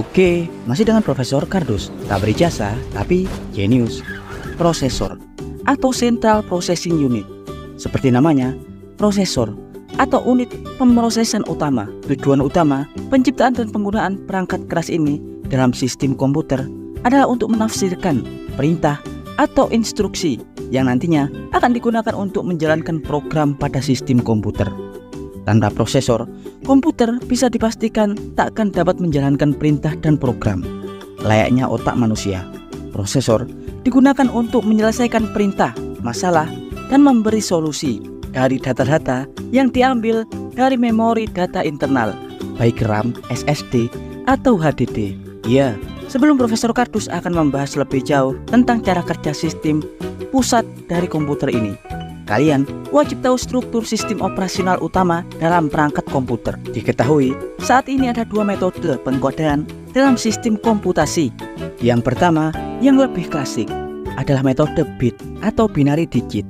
Oke, masih dengan Profesor Kardus. Tak berijazah, tapi jenius. Prosesor atau Central Processing Unit. Seperti namanya, prosesor atau unit pemrosesan utama. Tujuan utama penciptaan dan penggunaan perangkat keras ini dalam sistem komputer adalah untuk menafsirkan perintah atau instruksi yang nantinya akan digunakan untuk menjalankan program pada sistem komputer. Tanpa prosesor, komputer bisa dipastikan tak akan dapat menjalankan perintah dan program. Layaknya otak manusia, prosesor digunakan untuk menyelesaikan perintah, masalah, dan memberi solusi dari data-data yang diambil dari memori data internal, baik RAM, SSD, atau HDD. Ya, sebelum Profesor Kardus akan membahas lebih jauh tentang cara kerja sistem pusat dari komputer ini, kalian wajib tahu struktur sistem operasional utama dalam perangkat komputer. Diketahui, saat ini ada dua metode pengkodean dalam sistem komputasi. Yang pertama, yang lebih klasik, adalah metode bit atau binary digit.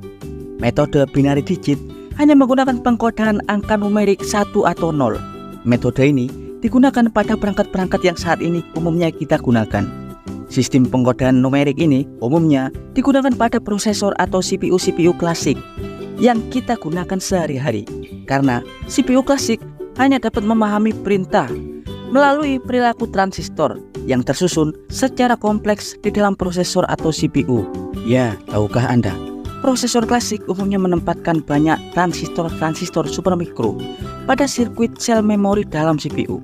Metode binary digit hanya menggunakan pengkodean angka numerik 1 atau 0. Metode ini digunakan pada perangkat-perangkat yang saat ini umumnya kita gunakan. Sistem pengkodean numerik ini umumnya digunakan pada prosesor atau CPU klasik yang kita gunakan sehari-hari. Karena CPU klasik hanya dapat memahami perintah melalui perilaku transistor yang tersusun secara kompleks di dalam prosesor atau CPU. Ya, tahukah Anda? Prosesor klasik umumnya menempatkan banyak transistor supermikro pada sirkuit sel memori dalam CPU.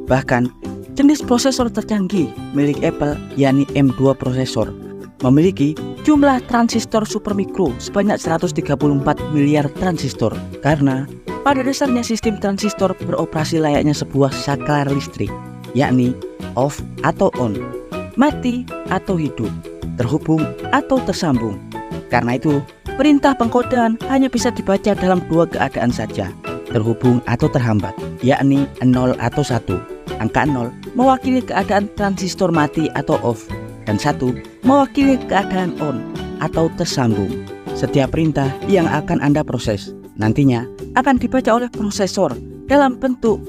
Bahkan, jenis prosesor tercanggih milik Apple, yakni M2 prosesor, memiliki jumlah transistor supermikro sebanyak 134 miliar transistor. Karena pada dasarnya sistem transistor beroperasi layaknya sebuah saklar listrik, yakni off atau on, mati atau hidup, terhubung atau tersambung. Karena itu, perintah pengkodean hanya bisa dibaca dalam dua keadaan saja, terhubung atau terhambat, yakni 0 atau 1. Angka 0 mewakili keadaan transistor mati atau off, dan 1 mewakili keadaan on atau tersambung. Setiap perintah yang akan Anda proses nantinya akan dibaca oleh prosesor dalam bentuk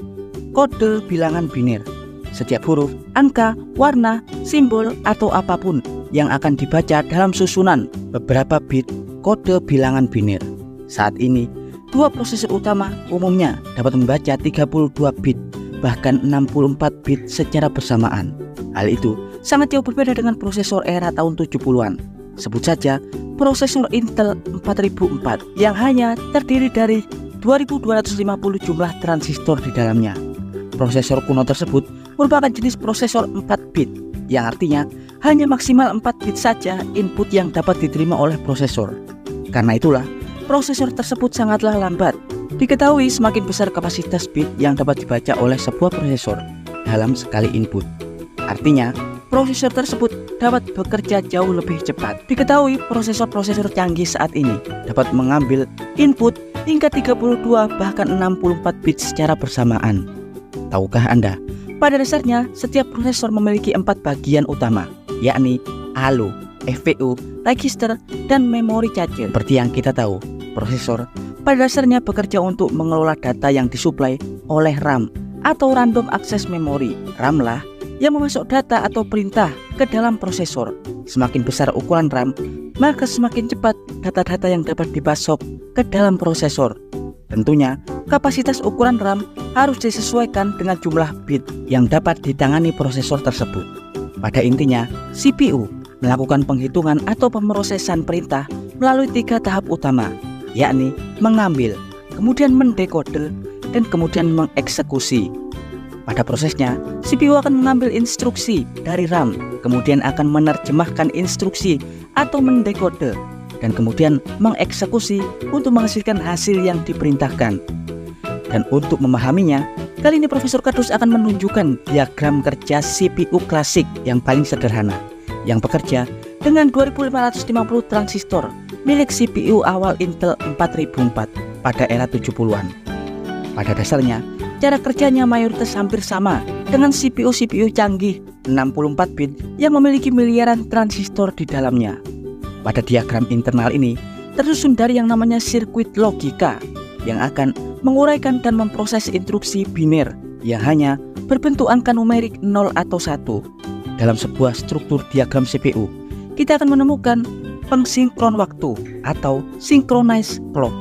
kode bilangan biner. Setiap huruf, angka, warna, simbol, atau apapun yang akan dibaca dalam susunan beberapa bit kode bilangan biner. Saat ini, dua prosesor utama umumnya dapat membaca 32 bit bahkan 64 bit secara bersamaan. Hal itu sangat jauh berbeda dengan prosesor era tahun 70-an. Sebut saja prosesor Intel 4004 yang hanya terdiri dari 2250 jumlah transistor di dalamnya. Prosesor kuno tersebut merupakan jenis prosesor 4 bit, yang artinya hanya maksimal 4 bit saja input yang dapat diterima oleh prosesor. Karena itulah, prosesor tersebut sangatlah lambat. Diketahui semakin besar kapasitas bit yang dapat dibaca oleh sebuah prosesor dalam sekali input, artinya prosesor tersebut dapat bekerja jauh lebih cepat. Diketahui prosesor-prosesor canggih saat ini dapat mengambil input hingga 32 bahkan 64 bit secara bersamaan. Tahukah Anda? Pada dasarnya, setiap prosesor memiliki 4 bagian utama, yakni ALU, FPU, register, dan memori cache. Seperti yang kita tahu, prosesor pada dasarnya bekerja untuk mengelola data yang disuplai oleh RAM atau Random Access Memory. RAM lah yang memasuk data atau perintah ke dalam prosesor. Semakin besar ukuran RAM, maka semakin cepat data-data yang dapat dipasok ke dalam prosesor. Tentunya, kapasitas ukuran RAM harus disesuaikan dengan jumlah bit yang dapat ditangani prosesor tersebut. Pada intinya, CPU melakukan penghitungan atau pemrosesan perintah melalui 3 tahap utama, yakni mengambil, kemudian mendekode, dan kemudian mengeksekusi. Pada prosesnya, CPU akan mengambil instruksi dari RAM, kemudian akan menerjemahkan instruksi atau mendekode, dan kemudian mengeksekusi untuk menghasilkan hasil yang diperintahkan. Dan untuk memahaminya, kali ini Profesor Kardus akan menunjukkan diagram kerja CPU klasik yang paling sederhana, yang bekerja dengan 2550 transistor milik CPU awal Intel 4004 pada era 70-an. Pada dasarnya, cara kerjanya mayoritas hampir sama dengan CPU canggih 64 bit yang memiliki miliaran transistor di dalamnya. Pada diagram internal ini tersusun dari yang namanya sirkuit logika yang akan menguraikan dan memproses instruksi biner yang hanya berbentuk angka numerik 0 atau 1. Dalam sebuah struktur diagram CPU, kita akan menemukan pengsinkron waktu atau synchronized clock.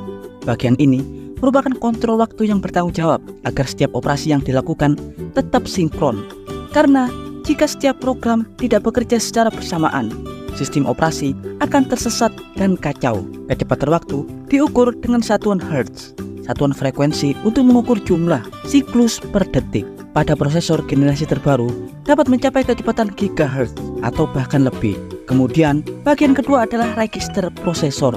Bagian ini merupakan kontrol waktu yang bertanggung jawab agar setiap operasi yang dilakukan tetap sinkron. Karena jika setiap program tidak bekerja secara bersamaan, sistem operasi akan tersesat dan kacau. Kecepatan waktu diukur dengan satuan Hertz, satuan frekuensi untuk mengukur jumlah siklus per detik. Pada prosesor generasi terbaru dapat mencapai kecepatan gigahertz atau bahkan lebih. Kemudian bagian kedua adalah register prosesor.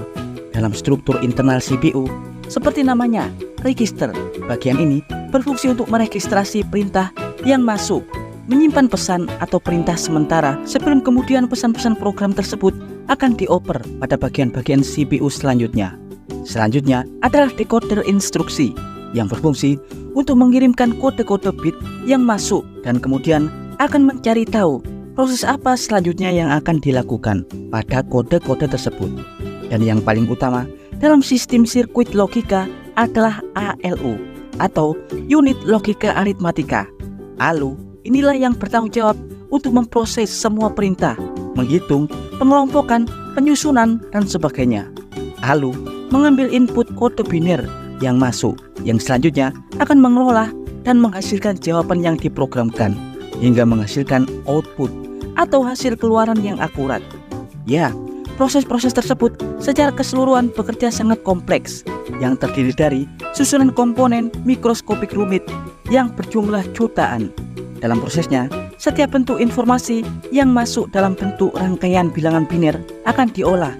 Dalam struktur internal CPU, seperti namanya, register, bagian ini berfungsi untuk meregistrasi perintah yang masuk, menyimpan pesan atau perintah sementara sebelum kemudian pesan-pesan program tersebut akan dioper pada bagian-bagian CPU selanjutnya. Selanjutnya adalah decoder instruksi yang berfungsi untuk mengirimkan kode-kode bit yang masuk dan kemudian akan mencari tahu proses apa selanjutnya yang akan dilakukan pada kode-kode tersebut. Dan yang paling utama dalam sistem sirkuit logika adalah ALU atau unit logika aritmatika. ALU inilah yang bertanggung jawab untuk memproses semua perintah, menghitung, pengelompokan, penyusunan, dan sebagainya. ALU mengambil input kode biner yang masuk, yang selanjutnya akan mengelola dan menghasilkan jawaban yang diprogramkan, hingga menghasilkan output atau hasil keluaran yang akurat. Ya, proses-proses tersebut secara keseluruhan bekerja sangat kompleks, yang terdiri dari susunan komponen mikroskopik rumit yang berjumlah jutaan. Dalam prosesnya, setiap bentuk informasi yang masuk dalam bentuk rangkaian bilangan biner akan diolah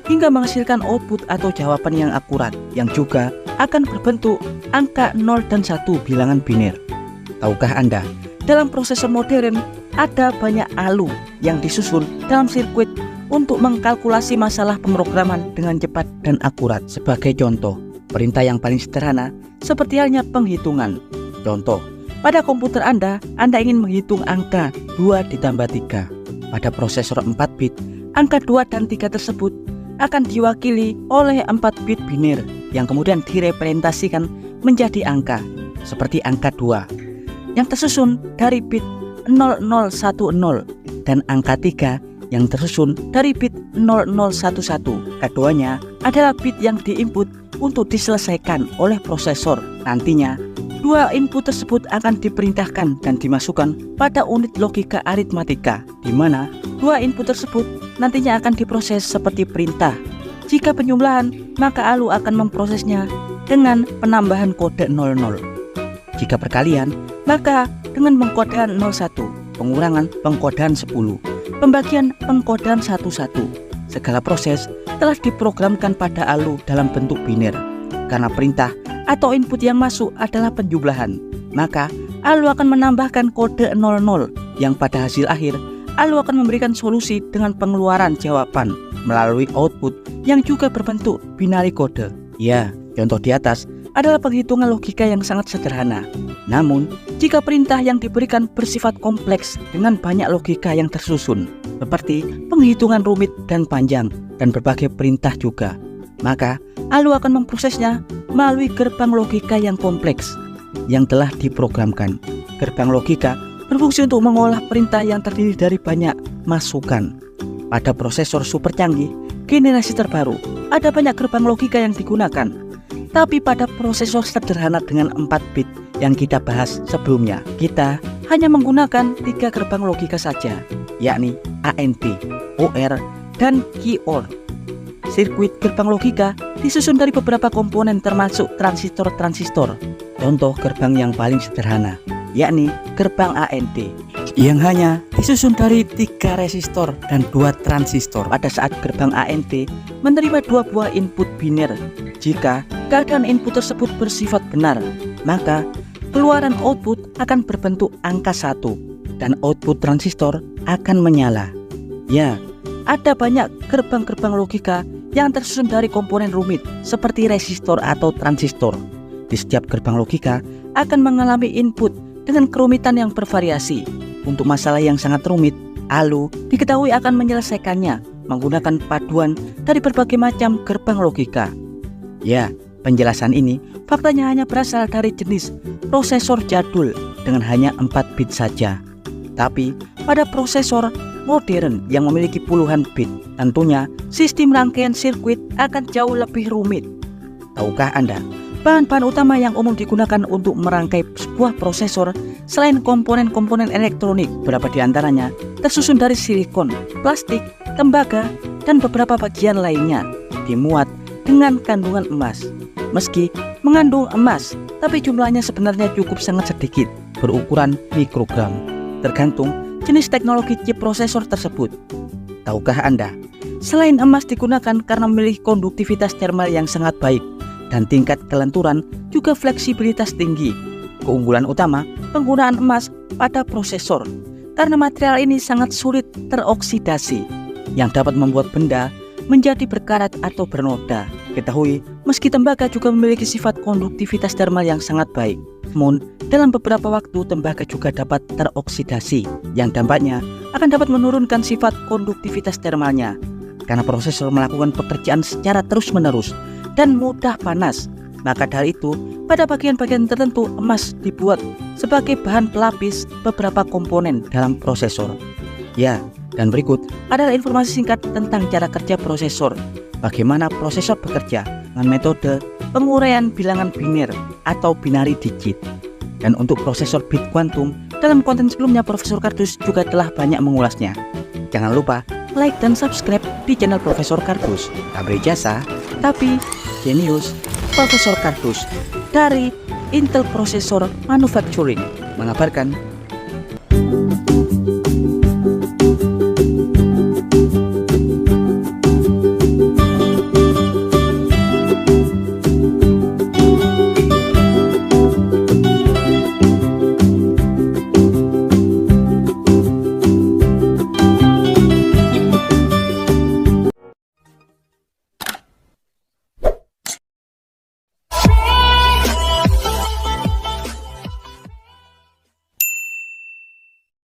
hingga menghasilkan output atau jawaban yang akurat, yang juga akan berbentuk angka 0 dan 1 bilangan biner. Tahukah Anda, dalam prosesor modern ada banyak ALU yang disusun dalam sirkuit untuk mengkalkulasi masalah pemrograman dengan cepat dan akurat. Sebagai contoh, perintah yang paling sederhana seperti halnya penghitungan. Contoh, pada komputer Anda ingin menghitung angka 2 ditambah 3. Pada prosesor 4 bit, angka 2 dan 3 tersebut akan diwakili oleh 4 bit biner yang kemudian direpresentasikan menjadi angka, seperti angka 2 yang tersusun dari bit 0010 dan angka 3 yang tersusun dari bit 0011. Keduanya adalah bit yang diinput untuk diselesaikan oleh prosesor. Nantinya, dua input tersebut akan diperintahkan dan dimasukkan pada unit logika aritmatika, di mana dua input tersebut nantinya akan diproses seperti perintah. Jika penjumlahan, maka ALU akan memprosesnya dengan penambahan kode 00. Jika perkalian, maka dengan pengkodean 01, pengurangan pengkodean 10, pembagian pengkodean 11. Segala proses telah diprogramkan pada ALU dalam bentuk biner. Karena perintah atau input yang masuk adalah penjumlahan, maka ALU akan menambahkan kode 00 yang pada hasil akhir ALU akan memberikan solusi dengan pengeluaran jawaban melalui output yang juga berbentuk binary kode. Ya, contoh di atas adalah penghitungan logika yang sangat sederhana. Namun, jika perintah yang diberikan bersifat kompleks dengan banyak logika yang tersusun, seperti penghitungan rumit dan panjang dan berbagai perintah juga, maka ALU akan memprosesnya melalui gerbang logika yang kompleks yang telah diprogramkan. Gerbang logika berfungsi untuk mengolah perintah yang terdiri dari banyak masukan. Pada prosesor super canggih generasi terbaru, ada banyak gerbang logika yang digunakan. Tapi pada prosesor sederhana dengan 4 bit yang kita bahas sebelumnya, kita hanya menggunakan 3 gerbang logika saja, yakni AND, OR, dan QOR. Sirkuit gerbang logika disusun dari beberapa komponen termasuk transistor-transistor. Contoh gerbang yang paling sederhana, yakni gerbang AND, yang hanya disusun dari 3 resistor dan 2 transistor. Pada saat gerbang AND menerima 2 buah input biner, jika keadaan input tersebut bersifat benar, maka keluaran output akan berbentuk angka 1 dan output transistor akan menyala. Ya, ada banyak gerbang-gerbang logika yang tersusun dari komponen rumit seperti resistor atau transistor. Di setiap gerbang logika akan mengalami input dengan kerumitan yang bervariasi. Untuk masalah yang sangat rumit, ALU diketahui akan menyelesaikannya menggunakan paduan dari berbagai macam gerbang logika. Ya, penjelasan ini faktanya hanya berasal dari jenis prosesor jadul dengan hanya 4 bit saja. Tapi pada prosesor modern yang memiliki puluhan bit, tentunya sistem rangkaian sirkuit akan jauh lebih rumit. Tahukah Anda, bahan-bahan utama yang umum digunakan untuk merangkai sebuah prosesor selain komponen-komponen elektronik, beberapa di antaranya tersusun dari silikon, plastik, tembaga, dan beberapa bagian lainnya dimuat dengan kandungan emas. Meski mengandung emas, tapi jumlahnya sebenarnya cukup sangat sedikit, berukuran mikrogram, tergantung jenis teknologi chip prosesor tersebut. Tahukah Anda, selain emas digunakan karena memiliki konduktivitas thermal yang sangat baik dan tingkat kelenturan juga fleksibilitas tinggi. Keunggulan utama penggunaan emas pada prosesor karena material ini sangat sulit teroksidasi, yang dapat membuat benda menjadi berkarat atau bernoda. Ketahui, meski tembaga juga memiliki sifat konduktivitas thermal yang sangat baik, namun dalam beberapa waktu tembaga juga dapat teroksidasi, yang dampaknya akan dapat menurunkan sifat konduktivitas thermalnya karena prosesor melakukan pekerjaan secara terus-menerus dan mudah panas. Maka dari itu, pada bagian-bagian tertentu emas dibuat sebagai bahan pelapis beberapa komponen dalam prosesor. Ya, dan berikut adalah informasi singkat tentang cara kerja prosesor. Bagaimana prosesor bekerja dengan metode penguraian bilangan biner atau binary digit. Dan untuk prosesor bit kuantum, dalam konten sebelumnya Profesor Kardus juga telah banyak mengulasnya. Jangan lupa like dan subscribe di channel Profesor Kardus. Tak berjasa, tapi jenius. Profesor Kardus dari Intel Processor Manufacturing mengabarkan